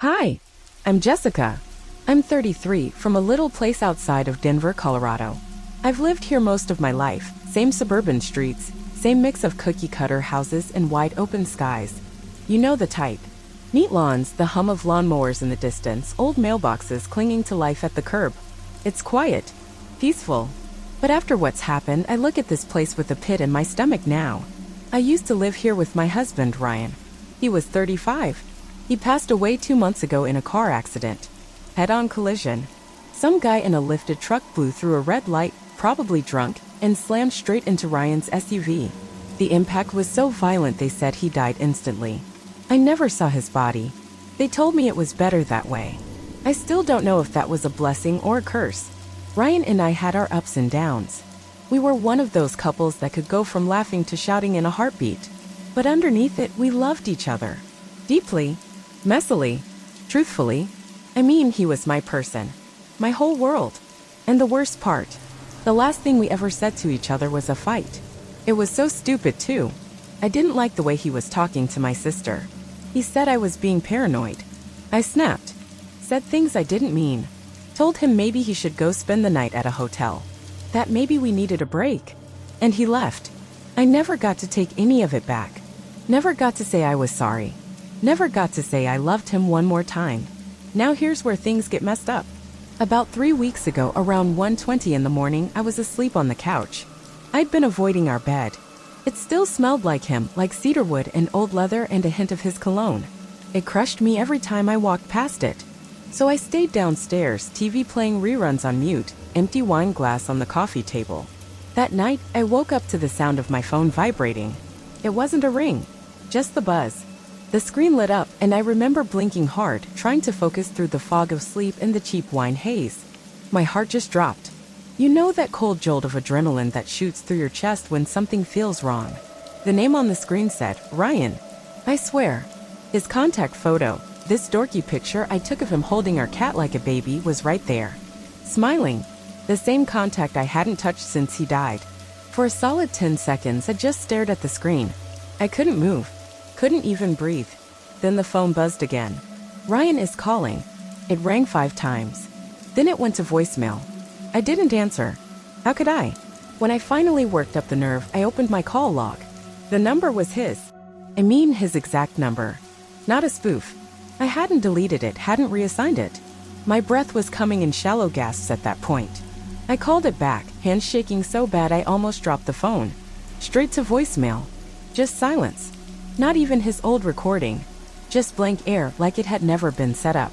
Hi, I'm Jessica. I'm 33 from a little place outside of Denver, Colorado. I've lived here most of my life, same suburban streets, same mix of cookie-cutter houses and wide open skies. You know the type. Neat lawns, the hum of lawnmowers in the distance, old mailboxes clinging to life at the curb. It's quiet, peaceful. But after what's happened, I look at this place with a pit in my stomach now. I used to live here with my husband, Ryan. He was 35. He passed away 2 months ago in a car accident. Head-on collision. Some guy in a lifted truck blew through a red light, probably drunk, and slammed straight into Ryan's SUV. The impact was so violent they said he died instantly. I never saw his body. They told me it was better that way. I still don't know if that was a blessing or a curse. Ryan and I had our ups and downs. We were one of those couples that could go from laughing to shouting in a heartbeat. But underneath it, we loved each other. Deeply. Messily. Truthfully. I mean, he was my person. My whole world. And the worst part, the last thing we ever said to each other was a fight. It was so stupid too. I didn't like the way he was talking to my sister. He said I was being paranoid. I snapped. Said things I didn't mean. Told him maybe he should go spend the night at a hotel. That maybe we needed a break. And he left. I never got to take any of it back. Never got to say I was sorry. Never got to say I loved him one more time. Now here's where things get messed up. About 3 weeks ago, around 1:20 in the morning, I was asleep on the couch. I'd been avoiding our bed. It still smelled like him, like cedarwood and old leather and a hint of his cologne. It crushed me every time I walked past it. So I stayed downstairs, TV playing reruns on mute, empty wine glass on the coffee table. That night, I woke up to the sound of my phone vibrating. It wasn't a ring, just the buzz. The screen lit up, and I remember blinking hard, trying to focus through the fog of sleep and the cheap wine haze. My heart just dropped. You know that cold jolt of adrenaline that shoots through your chest when something feels wrong. The name on the screen said, Ryan. I swear. His contact photo, this dorky picture I took of him holding our cat like a baby, was right there. Smiling. The same contact I hadn't touched since he died. For a solid 10 seconds, I just stared at the screen. I couldn't move. Couldn't even breathe. Then the phone buzzed again. Ryan is calling. It rang 5 times. Then it went to voicemail. I didn't answer. How could I? When I finally worked up the nerve, I opened my call log. The number was his. I mean his exact number. Not a spoof. I hadn't deleted it, hadn't reassigned it. My breath was coming in shallow gasps at that point. I called it back, hands shaking so bad I almost dropped the phone. Straight to voicemail. Just silence. Not even his old recording. Just blank air, like it had never been set up.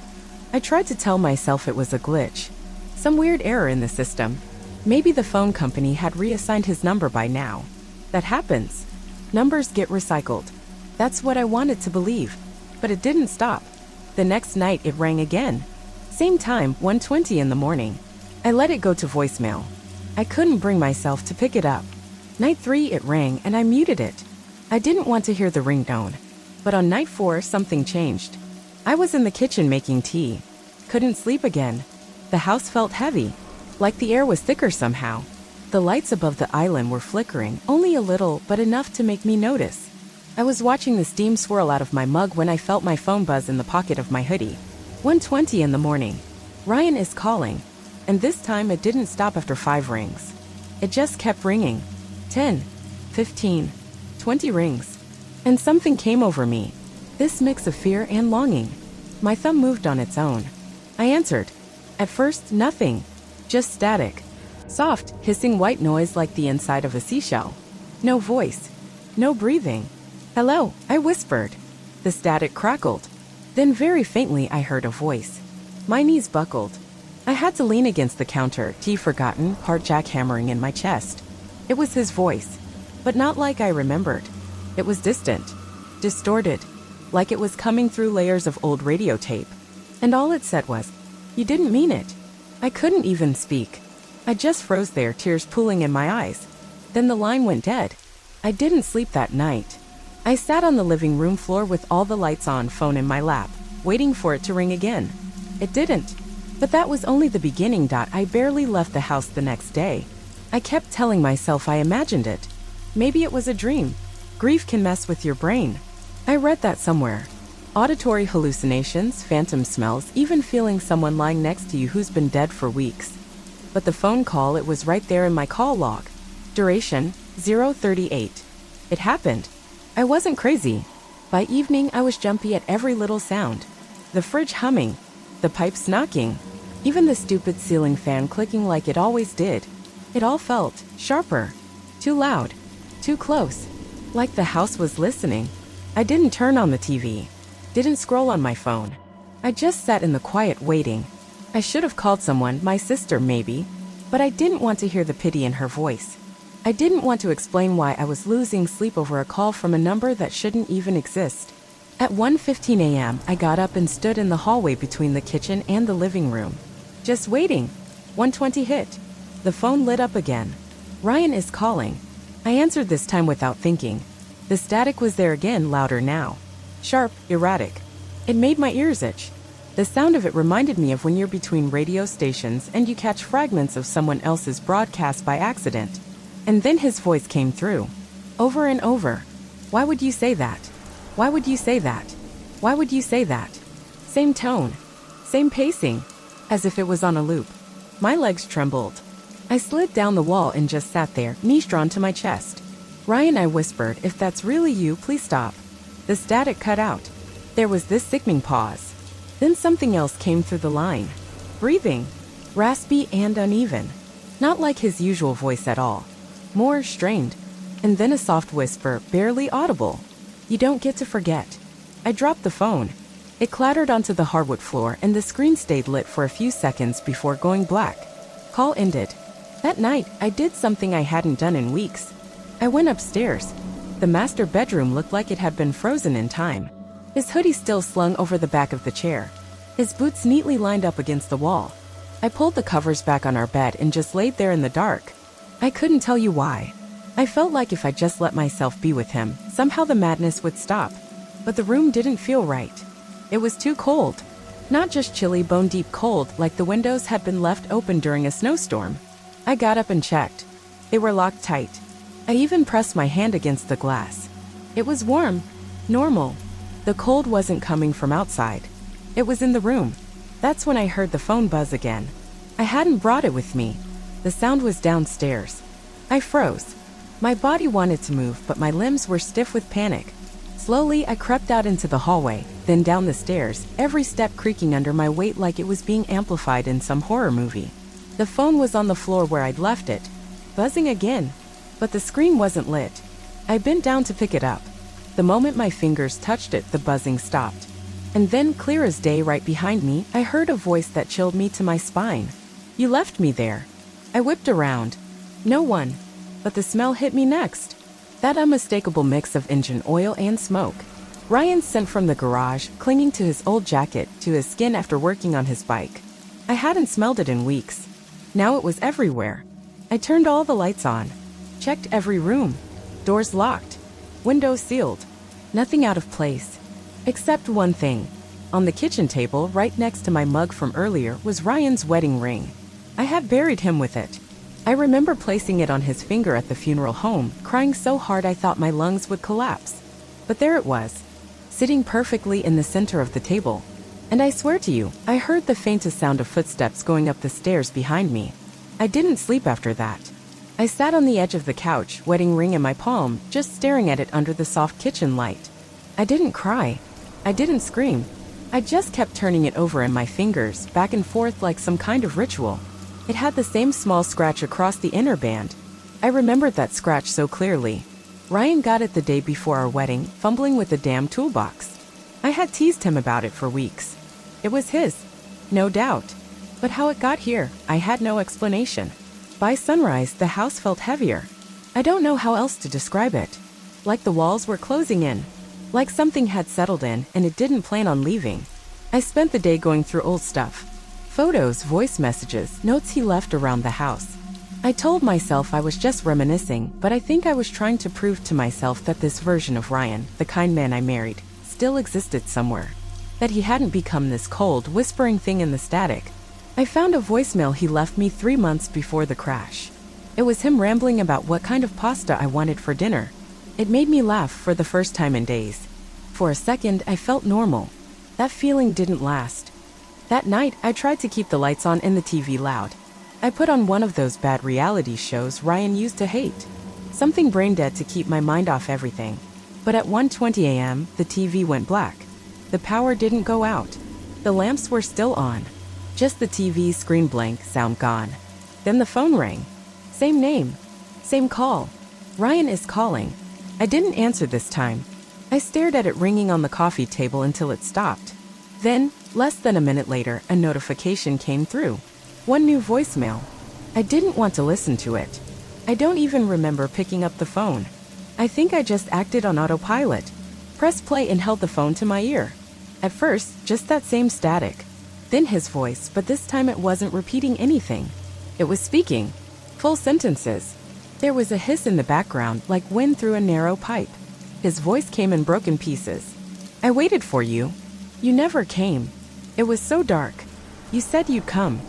I tried to tell myself it was a glitch. Some weird error in the system. Maybe the phone company had reassigned his number by now. That happens. Numbers get recycled. That's what I wanted to believe. But it didn't stop. The next night it rang again. Same time, 1:20 in the morning. I let it go to voicemail. I couldn't bring myself to pick it up. Night 3 it rang and I muted it. I didn't want to hear the ringtone. But on night 4 something changed. I was in the kitchen making tea. Couldn't sleep again. The house felt heavy. Like the air was thicker somehow. The lights above the island were flickering, only a little, but enough to make me notice. I was watching the steam swirl out of my mug when I felt my phone buzz in the pocket of my hoodie. 1:20 in the morning. Ryan is calling. And this time it didn't stop after 5 rings. It just kept ringing. 10, 15, 20 rings. And something came over me. This mix of fear and longing. My thumb moved on its own. I answered. At first, nothing. Just static. Soft, hissing white noise like the inside of a seashell. No voice. No breathing. Hello, I whispered. The static crackled. Then very faintly I heard a voice. My knees buckled. I had to lean against the counter, tea forgotten, heart jackhammering in my chest. It was his voice. But not like I remembered. It was distant. Distorted. Like it was coming through layers of old radio tape. And all it said was, "You didn't mean it." I couldn't even speak. I just froze there, tears pooling in my eyes. Then the line went dead. I didn't sleep that night. I sat on the living room floor with all the lights on, phone in my lap, waiting for it to ring again. It didn't. But that was only the beginning. I barely left the house the next day. I kept telling myself I imagined it. Maybe it was a dream. Grief can mess with your brain. I read that somewhere. Auditory hallucinations, phantom smells, even feeling someone lying next to you who's been dead for weeks. But the phone call, it was right there in my call log. Duration, 0:38. It happened. I wasn't crazy. By evening, I was jumpy at every little sound. The fridge humming, the pipes knocking, even the stupid ceiling fan clicking like it always did. It all felt sharper, too loud, too close, like the house was listening. I didn't turn on the TV, didn't scroll on my phone. I just sat in the quiet waiting. I should have called someone, my sister maybe, but I didn't want to hear the pity in her voice. I didn't want to explain why I was losing sleep over a call from a number that shouldn't even exist. At 1:15 a.m., I got up and stood in the hallway between the kitchen and the living room. Just waiting. 1:20 hit. The phone lit up again. Ryan is calling. I answered this time without thinking. The static was there again, louder now. Sharp, erratic. It made my ears itch. The sound of it reminded me of when you're between radio stations and you catch fragments of someone else's broadcast by accident. And then his voice came through. Over and over. Why would you say that? Why would you say that? Why would you say that? Same tone. Same pacing. As if it was on a loop. My legs trembled. I slid down the wall and just sat there, knees drawn to my chest. Ryan, I whispered, if that's really you, please stop. The static cut out. There was this sickening pause. Then something else came through the line. Breathing. Raspy and uneven. Not like his usual voice at all. More strained. And then a soft whisper, barely audible. You don't get to forget. I dropped the phone. It clattered onto the hardwood floor and the screen stayed lit for a few seconds before going black. Call ended. That night, I did something I hadn't done in weeks. I went upstairs. The master bedroom looked like it had been frozen in time. His hoodie still slung over the back of the chair. His boots neatly lined up against the wall. I pulled the covers back on our bed and just laid there in the dark. I couldn't tell you why. I felt like if I just let myself be with him, somehow the madness would stop. But the room didn't feel right. It was too cold. Not just chilly, bone-deep cold, like the windows had been left open during a snowstorm. I got up and checked. They were locked tight. I even pressed my hand against the glass. It was warm. Normal. The cold wasn't coming from outside. It was in the room. That's when I heard the phone buzz again. I hadn't brought it with me. The sound was downstairs. I froze. My body wanted to move, but my limbs were stiff with panic. Slowly, I crept out into the hallway, then down the stairs, every step creaking under my weight like it was being amplified in some horror movie. The phone was on the floor where I'd left it, buzzing again, but the screen wasn't lit. I bent down to pick it up. The moment my fingers touched it, the buzzing stopped. And then, clear as day right behind me, I heard a voice that chilled me to my spine. You left me there. I whipped around. No one. But the smell hit me next. That unmistakable mix of engine oil and smoke. Ryan's scent from the garage, clinging to his old jacket, to his skin after working on his bike. I hadn't smelled it in weeks. Now it was everywhere. I turned all the lights on. Checked every room. Doors locked. Windows sealed. Nothing out of place. Except one thing. On the kitchen table, right next to my mug from earlier, was Ryan's wedding ring. I had buried him with it. I remember placing it on his finger at the funeral home, crying so hard I thought my lungs would collapse. But there it was, sitting perfectly in the center of the table. And I swear to you, I heard the faintest sound of footsteps going up the stairs behind me. I didn't sleep after that. I sat on the edge of the couch, wedding ring in my palm, just staring at it under the soft kitchen light. I didn't cry. I didn't scream. I just kept turning it over in my fingers, back and forth like some kind of ritual. It had the same small scratch across the inner band. I remembered that scratch so clearly. Ryan got it the day before our wedding, fumbling with the damn toolbox. I had teased him about it for weeks. It was his, no doubt. But how it got here, I had no explanation. By sunrise, the house felt heavier. I don't know how else to describe it. Like the walls were closing in. Like something had settled in and it didn't plan on leaving. I spent the day going through old stuff. Photos, voice messages, notes he left around the house. I told myself I was just reminiscing, but I think I was trying to prove to myself that this version of Ryan, the kind man I married, still existed somewhere. That he hadn't become this cold, whispering thing in the static. I found a voicemail he left me 3 months before the crash. It was him rambling about what kind of pasta I wanted for dinner. It made me laugh for the first time in days. For a second, I felt normal. That feeling didn't last. That night, I tried to keep the lights on and the TV loud. I put on one of those bad reality shows Ryan used to hate. Something brain dead to keep my mind off everything. But at 1:20 a.m., the TV went black. The power didn't go out. The lamps were still on. Just the TV screen blank, sound gone. Then the phone rang. Same name. Same call. Ryan is calling. I didn't answer this time. I stared at it ringing on the coffee table until it stopped. Then, less than a minute later, a notification came through. One new voicemail. I didn't want to listen to it. I don't even remember picking up the phone. I think I just acted on autopilot. Pressed play and held the phone to my ear. At first, just that same static. Then his voice, but this time it wasn't repeating anything. It was speaking. Full sentences. There was a hiss in the background, like wind through a narrow pipe. His voice came in broken pieces. I waited for you. You never came. It was so dark. You said you'd come.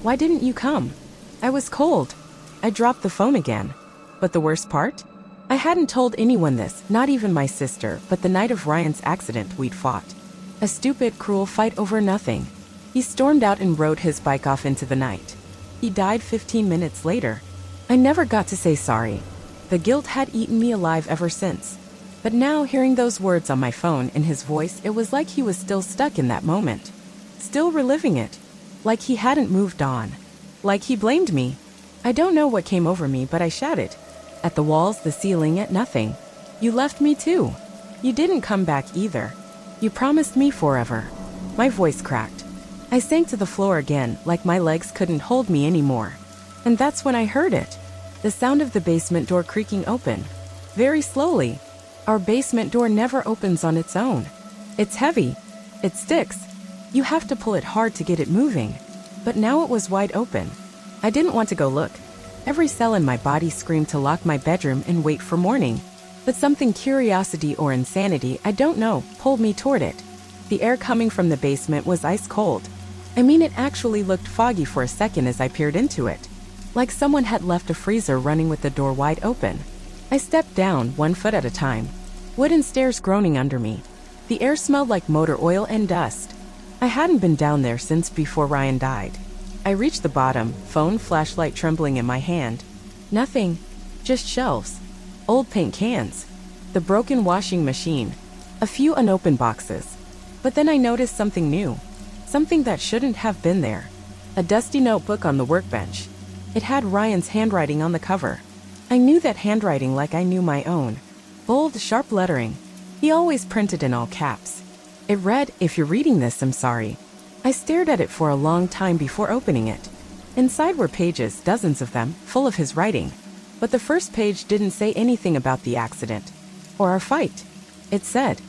Why didn't you come? I was cold. I dropped the phone again. But the worst part? I hadn't told anyone this, not even my sister, but the night of Ryan's accident we'd fought. A stupid, cruel fight over nothing. He stormed out and rode his bike off into the night. He died 15 minutes later. I never got to say sorry. The guilt had eaten me alive ever since. But now, hearing those words on my phone and his voice, it was like he was still stuck in that moment. Still reliving it. Like he hadn't moved on. Like he blamed me. I don't know what came over me, but I shouted. At the walls, the ceiling, at nothing. You left me too. You didn't come back either. You promised me forever. My voice cracked. I sank to the floor again, like my legs couldn't hold me anymore. And that's when I heard it. The sound of the basement door creaking open. Very slowly. Our basement door never opens on its own. It's heavy. It sticks. You have to pull it hard to get it moving. But now it was wide open. I didn't want to go look. Every cell in my body screamed to lock my bedroom and wait for morning. But something, curiosity or insanity, I don't know, pulled me toward it. The air coming from the basement was ice cold. I mean, it actually looked foggy for a second as I peered into it. Like someone had left a freezer running with the door wide open. I stepped down, 1 foot at a time. Wooden stairs groaning under me. The air smelled like motor oil and dust. I hadn't been down there since before Ryan died. I reached the bottom, phone, flashlight trembling in my hand. Nothing. Just shelves. Old paint cans. The broken washing machine. A few unopened boxes. But then I noticed something new. Something that shouldn't have been there. A dusty notebook on the workbench. It had Ryan's handwriting on the cover. I knew that handwriting like I knew my own. Bold, sharp lettering. He always printed in all caps. It read, "If you're reading this, I'm sorry." I stared at it for a long time before opening it. Inside were pages, dozens of them, full of his writing. But the first page didn't say anything about the accident. Or our fight. It said,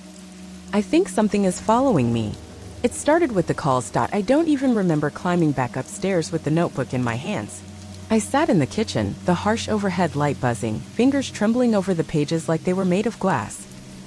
"I think something is following me." It started with the calls. I don't even remember climbing back upstairs with the notebook in my hands. I sat in the kitchen, the harsh overhead light buzzing, fingers trembling over the pages like they were made of glass.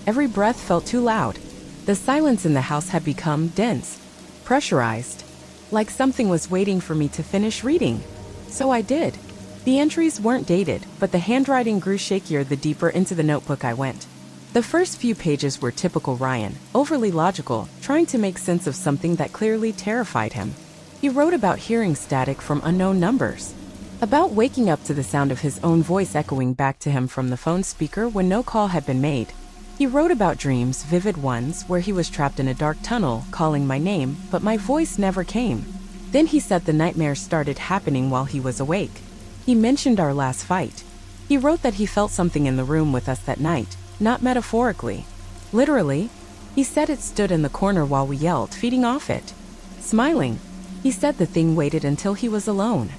Every breath felt too loud. The silence in the house had become dense, pressurized, like something was waiting for me to finish reading. So I did. The entries weren't dated, but the handwriting grew shakier the deeper into the notebook I went. The first few pages were typical Ryan, overly logical, trying to make sense of something that clearly terrified him. He wrote about hearing static from unknown numbers, about waking up to the sound of his own voice echoing back to him from the phone speaker when no call had been made. He wrote about dreams, vivid ones, where he was trapped in a dark tunnel, calling my name, but my voice never came. Then he said the nightmares started happening while he was awake. He mentioned our last fight. He wrote that he felt something in the room with us that night, not metaphorically. Literally. He said it stood in the corner while we yelled, feeding off it. Smiling. He said the thing waited until he was alone.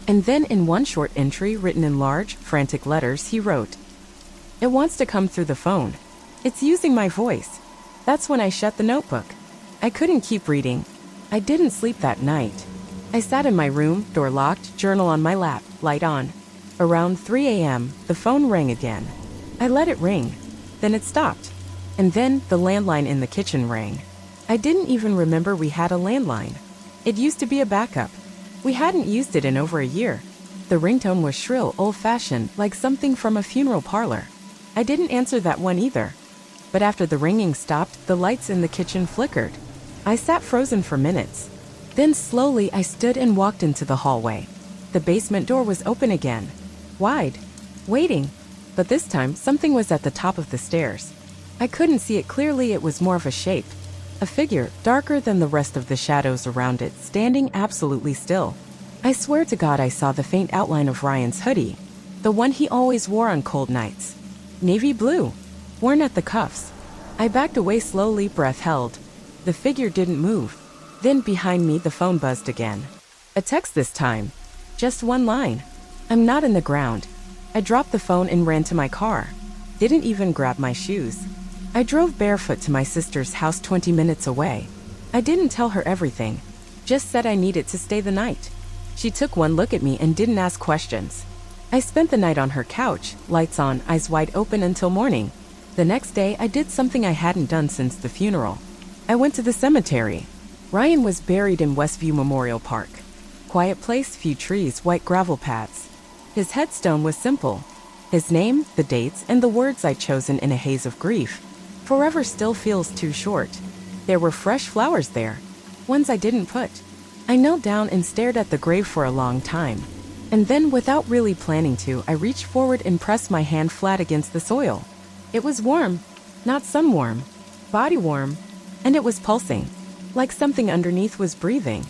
And then in one short entry written in large, frantic letters, he wrote, "It wants to come through the phone. It's using my voice." That's when I shut the notebook. I couldn't keep reading. I didn't sleep that night. I sat in my room, door locked, journal on my lap, light on. Around 3 a.m., the phone rang again. I let it ring. Then it stopped. And then the landline in the kitchen rang. I didn't even remember we had a landline. It used to be a backup. We hadn't used it in over a year. The ringtone was shrill, old-fashioned, like something from a funeral parlor. I didn't answer that one either. But after the ringing stopped, the lights in the kitchen flickered. I sat frozen for minutes. Then slowly I stood and walked into the hallway. The basement door was open again. Wide. Waiting. But this time, something was at the top of the stairs. I couldn't see it clearly, it was more of a shape. A figure, darker than the rest of the shadows around it, standing absolutely still. I swear to God I saw the faint outline of Ryan's hoodie. The one he always wore on cold nights. Navy blue. Worn at the cuffs. I backed away slowly, breath held. The figure didn't move. Then behind me the phone buzzed again. A text this time. Just one line. I'm not in the ground. I dropped the phone and ran to my car. Didn't even grab my shoes. I drove barefoot to my sister's house 20 minutes away. I didn't tell her everything. Just said I needed to stay the night. She took one look at me and didn't ask questions. I spent the night on her couch, lights on, eyes wide open until morning. The next day, I did something I hadn't done since the funeral. I went to the cemetery. Ryan was buried in Westview Memorial Park. Quiet place, few trees, white gravel paths. His headstone was simple. His name, the dates, and the words I'd chosen in a haze of grief. Forever still feels too short. There were fresh flowers there. Ones I didn't put. I knelt down and stared at the grave for a long time. And then, without really planning to, I reached forward and pressed my hand flat against the soil. It was warm. Not sun warm. Body warm. And it was pulsing. Like something underneath was breathing.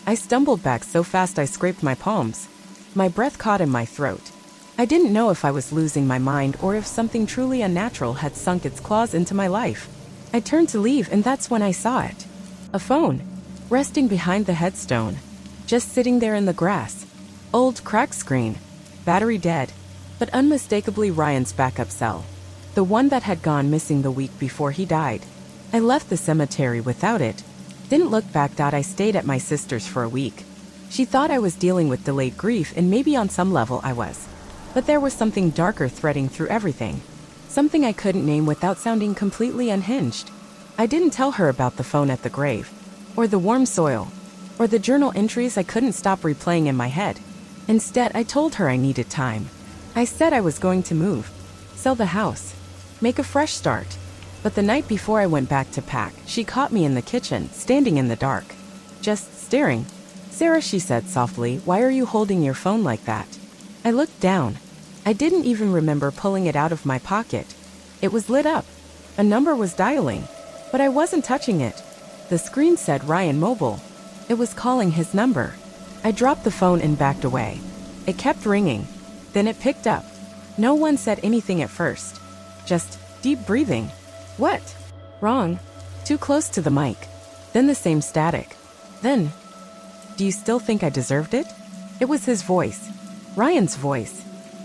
I stumbled back so fast I scraped my palms. My breath caught in my throat. I didn't know if I was losing my mind or if something truly unnatural had sunk its claws into my life. I turned to leave and that's when I saw it. A phone. Resting behind the headstone. Just sitting there in the grass. Old cracked screen. Battery dead. But unmistakably Ryan's backup cell. The one that had gone missing the week before he died. I left the cemetery without it. Didn't look back. I stayed at my sister's for a week. She thought I was dealing with delayed grief, and maybe on some level I was. But there was something darker threading through everything. Something I couldn't name without sounding completely unhinged. I didn't tell her about the phone at the grave. Or the warm soil. Or the journal entries I couldn't stop replaying in my head. Instead, I told her I needed time. I said I was going to move. Sell the house. Make a fresh start. But the night before I went back to pack, she caught me in the kitchen, standing in the dark. Just staring. "Sarah," she said softly, "why are you holding your phone like that?" I looked down. I didn't even remember pulling it out of my pocket. It was lit up. A number was dialing. But I wasn't touching it. The screen said Ryan Mobile. It was calling his number. I dropped the phone and backed away. It kept ringing. Then it picked up. No one said anything at first. Just deep breathing. What? Wrong. Too close to the mic. Then the same static. Then, "Do you still think I deserved it?" It was his voice. Ryan's voice.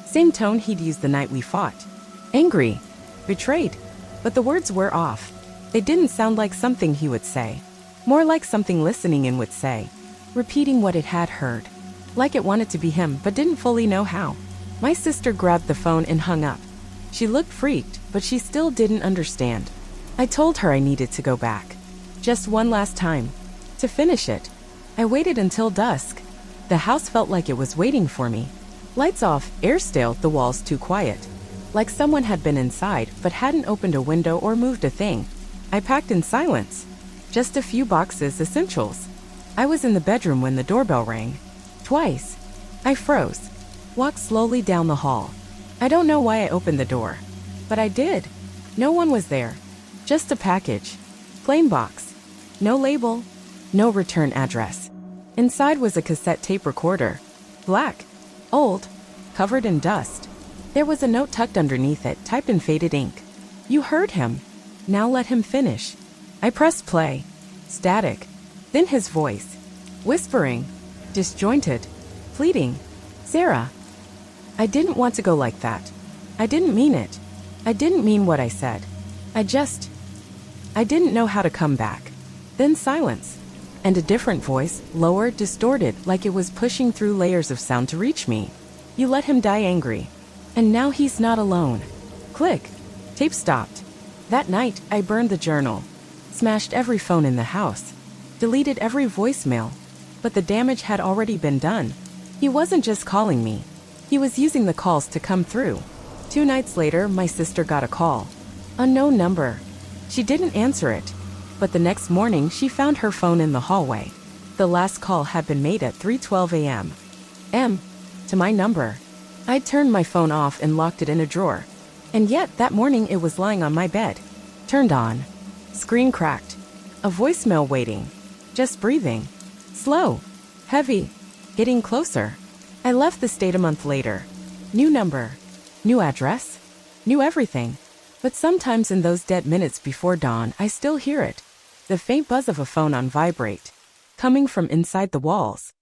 Same tone he'd used the night we fought. Angry. Betrayed. But the words were off. They didn't sound like something he would say. More like something listening in would say. Repeating what it had heard. Like it wanted to be him, but didn't fully know how. My sister grabbed the phone and hung up. She looked freaked, but she still didn't understand. I told her I needed to go back. Just one last time. To finish it. I waited until dusk. The house felt like it was waiting for me. Lights off, air stale, the walls too quiet. Like someone had been inside, but hadn't opened a window or moved a thing. I packed in silence. Just a few boxes, essentials. I was in the bedroom when the doorbell rang. Twice. I froze. Walked slowly down the hall. I don't know why I opened the door. But I did. No one was there. Just a package. Plain box. No label. No return address. Inside was a cassette tape recorder. Black. Old. Covered in dust. There was a note tucked underneath it, typed in faded ink. "You heard him. Now let him finish." I pressed play. Static. Then his voice. Whispering. Disjointed. Pleading. "Sarah." I didn't want to go like that. I didn't mean it. I didn't mean what I said. I didn't know how to come back. Then silence. And a different voice, lower, distorted, like it was pushing through layers of sound to reach me. "You let him die angry. And now he's not alone." Click. Tape stopped. That night, I burned the journal. Smashed every phone in the house. Deleted every voicemail. But the damage had already been done. He wasn't just calling me. He was using the calls to come through. 2 nights later, my sister got a call. Unknown number. She didn't answer it, but the next morning she found her phone in the hallway. The last call had been made at 3:12 a.m. To my number. I turned my phone off and locked it in a drawer. And yet that morning it was lying on my bed. Turned on. Screen cracked. A voicemail waiting. Just breathing. Slow. Heavy. Getting closer. I left the state a month later. New number. New address. New everything. But sometimes in those dead minutes before dawn, I still hear it. The faint buzz of a phone on vibrate. Coming from inside the walls.